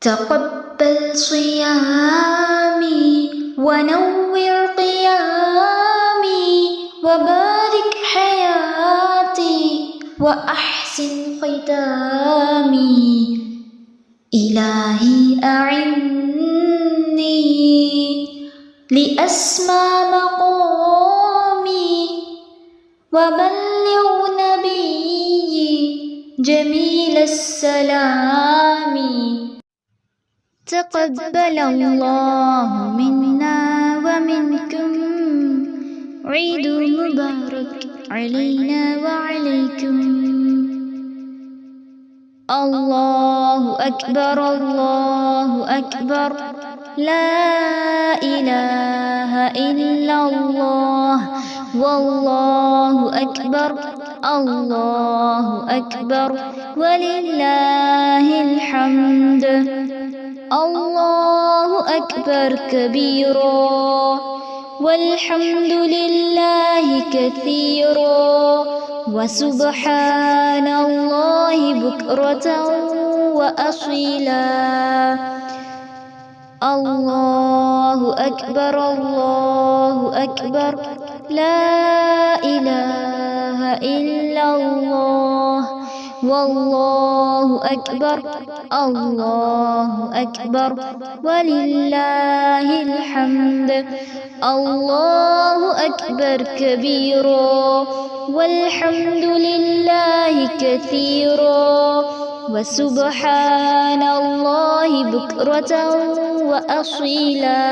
تقبل صيامي ونور قيامي وبارك حياتي وأحسن ختامي. إلهي أعني لأسمى مقامي وبلغ نبيي جميل السلام. تقبل الله منا ومنكم، عيد مبارك علينا وعليكم. الله أكبر الله أكبر، لا إله إلا الله، والله أكبر الله أكبر ولله الحمد. الله أكبر كبيرا والحمد لله كثيرا وسبحان الله بكرة وأصيلا. الله أكبر الله أكبر، لا إله إلا الله، والله أكبر الله أكبر ولله الحمد. الله أكبر كبيرا والحمد لله كثيرا وسبحان الله بكرة وأصيلا.